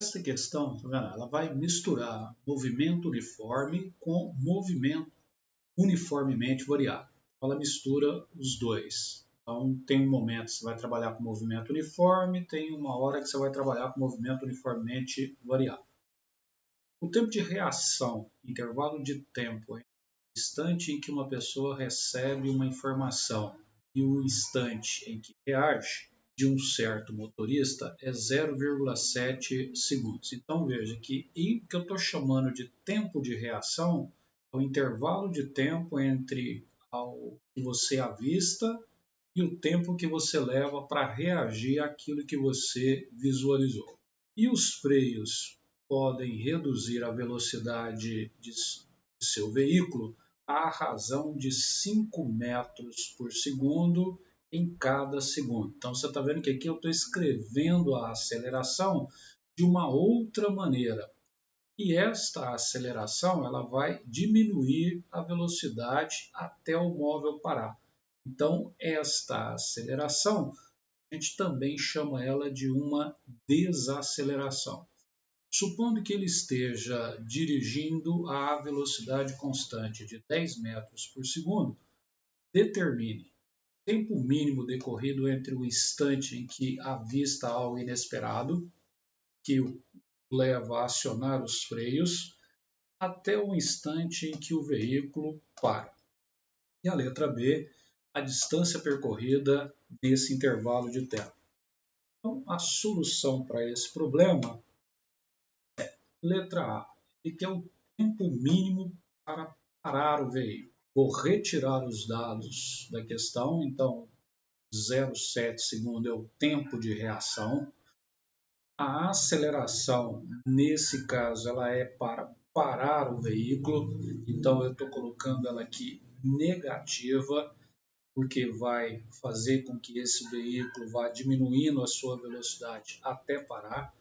Essa questão, tá vendo? Ela vai misturar movimento uniforme com movimento uniformemente variado. Ela mistura os dois. Então, tem um momento que você vai trabalhar com movimento uniforme, tem uma hora que você vai trabalhar com movimento uniformemente variado. O tempo de reação, intervalo de tempo, é o instante em que uma pessoa recebe uma informação e o instante em que reage de um certo motorista é 0,7 segundos. Então veja que o que eu estou chamando de tempo de reação é o intervalo de tempo entre o que você avista e o tempo que você leva para reagir àquilo que você visualizou. E os freios podem reduzir a velocidade de seu veículo à razão de 5 metros por segundo em cada segundo. Então você está vendo que aqui eu estou escrevendo a aceleração de uma outra maneira. E esta aceleração ela vai diminuir a velocidade até o móvel parar. Então, esta aceleração, a gente também chama ela de uma desaceleração. Supondo que ele esteja dirigindo a velocidade constante de 10 metros por segundo, determine o tempo mínimo decorrido entre o instante em que avista algo inesperado, que o leva a acionar os freios, até o instante em que o veículo para. E a letra B, a distância percorrida nesse intervalo de tempo. Então, a solução para esse problema é letra A, que é o tempo mínimo para parar o veículo. Vou retirar os dados da questão, então 0,7 segundo é o tempo de reação. A aceleração, nesse caso, ela é para parar o veículo, então eu estou colocando ela aqui negativa, porque vai fazer com que esse veículo vá diminuindo a sua velocidade até parar.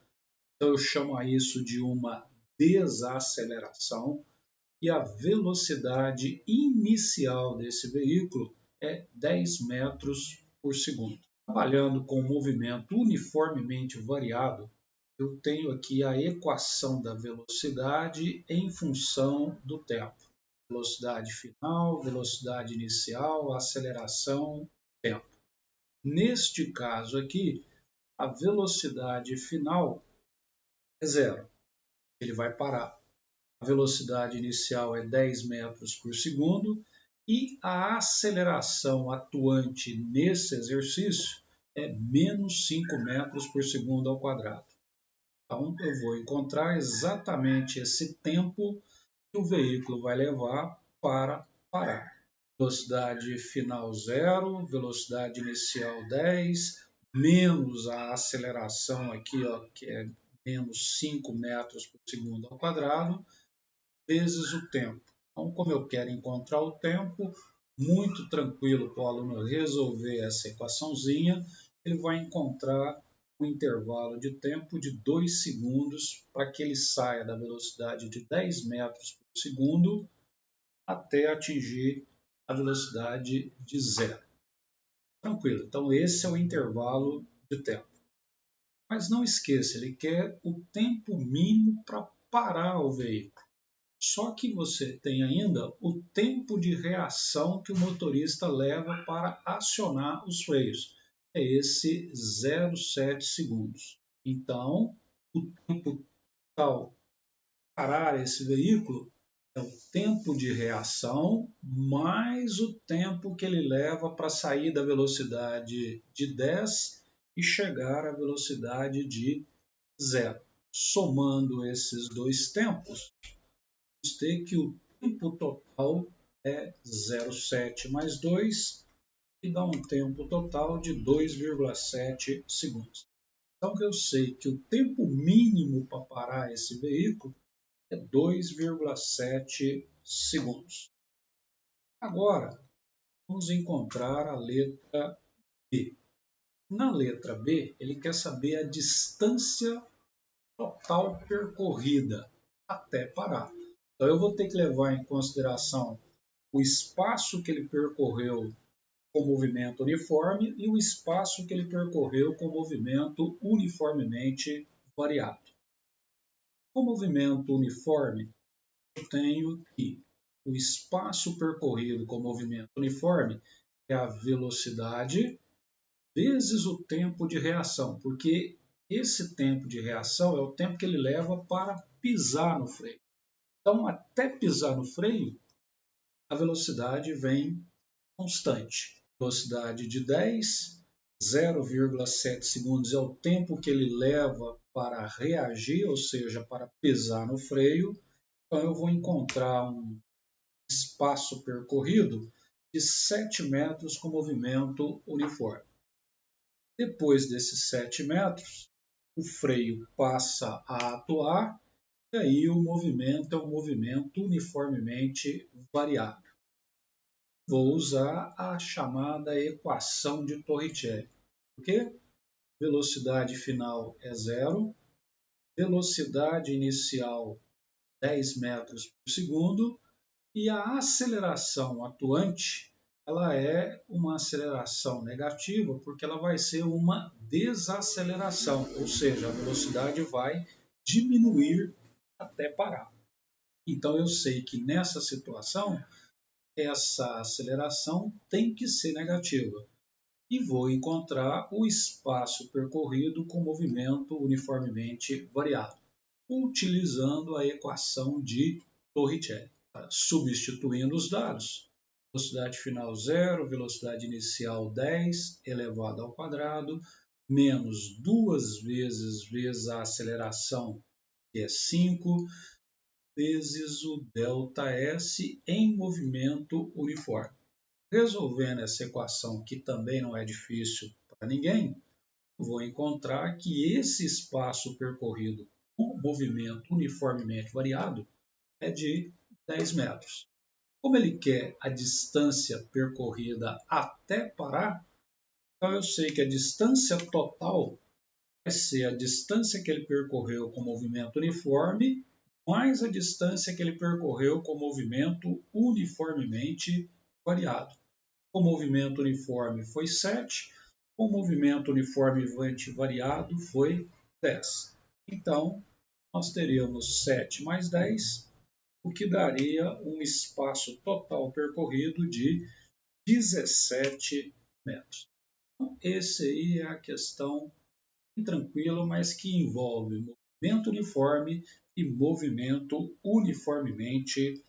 Então eu chamo isso de uma desaceleração e a velocidade inicial desse veículo é 10 metros por segundo. Trabalhando com movimento uniformemente variado, eu tenho aqui a equação da velocidade em função do tempo. Velocidade final, velocidade inicial, aceleração, tempo. Neste caso aqui, a velocidade final é zero. Ele vai parar. A velocidade inicial é 10 metros por segundo e a aceleração atuante nesse exercício é menos 5 metros por segundo ao quadrado. Então, eu vou encontrar exatamente esse tempo que o veículo vai levar para parar. Velocidade final 0, velocidade inicial 10, menos a aceleração aqui, ó, que é menos 5 metros por segundo ao quadrado, vezes o tempo. Então, como eu quero encontrar o tempo, muito tranquilo para o aluno resolver essa equaçãozinha, ele vai encontrar um intervalo de tempo de 2 segundos para que ele saia da velocidade de 10 metros por segundo até atingir a velocidade de zero. Tranquilo, então esse é o intervalo de tempo. Mas não esqueça, ele quer o tempo mínimo para parar o veículo. Só que você tem ainda o tempo de reação que o motorista leva para acionar os freios. É esse 0,7 segundos. Então, o tempo total parar esse veículo é o tempo de reação mais o tempo que ele leva para sair da velocidade de 10 e chegar à velocidade de zero. Somando esses dois tempos, vamos ter que o tempo total é 0,7 mais 2, que dá um tempo total de 2,7 segundos. Então eu sei que o tempo mínimo para parar esse veículo é 2,7 segundos. Agora, vamos encontrar a letra B. Na letra B, ele quer saber a distância total percorrida até parar. Então, eu vou ter que levar em consideração o espaço que ele percorreu com movimento uniforme e o espaço que ele percorreu com movimento uniformemente variado. Com movimento uniforme, eu tenho que o espaço percorrido com movimento uniforme é a velocidade vezes o tempo de reação, porque esse tempo de reação é o tempo que ele leva para pisar no freio. Então, até pisar no freio, a velocidade vem constante. Velocidade de 10, 0,7 segundos é o tempo que ele leva para reagir, ou seja, para pisar no freio. Então, eu vou encontrar um espaço percorrido de 7 metros com movimento uniforme. Depois desses 7 metros, o freio passa a atuar e aí o movimento é um movimento uniformemente variável. Vou usar a chamada equação de Torricelli, porque velocidade final é zero, velocidade inicial 10 metros por segundo e a aceleração atuante ela é uma aceleração negativa porque ela vai ser uma desaceleração, ou seja, a velocidade vai diminuir até parar. Então eu sei que nessa situação essa aceleração tem que ser negativa e vou encontrar o espaço percorrido com movimento uniformemente variado, utilizando a equação de Torricelli, substituindo os dados. Velocidade final zero, velocidade inicial 10 elevado ao quadrado, menos 2 vezes a aceleração, que é 5, vezes o ΔS em movimento uniforme. Resolvendo essa equação, que também não é difícil para ninguém, vou encontrar que esse espaço percorrido com movimento uniformemente variado é de 10 metros. Como ele quer a distância percorrida até parar, então eu sei que a distância total vai ser a distância que ele percorreu com movimento uniforme mais a distância que ele percorreu com movimento uniformemente variado. O movimento uniforme foi 7, o movimento uniformemente variado foi 10. Então, nós teríamos 7 mais 10, o que daria um espaço total percorrido de 17 metros. Então, essa aí é a questão tranquila, mas que envolve movimento uniforme e movimento uniformemente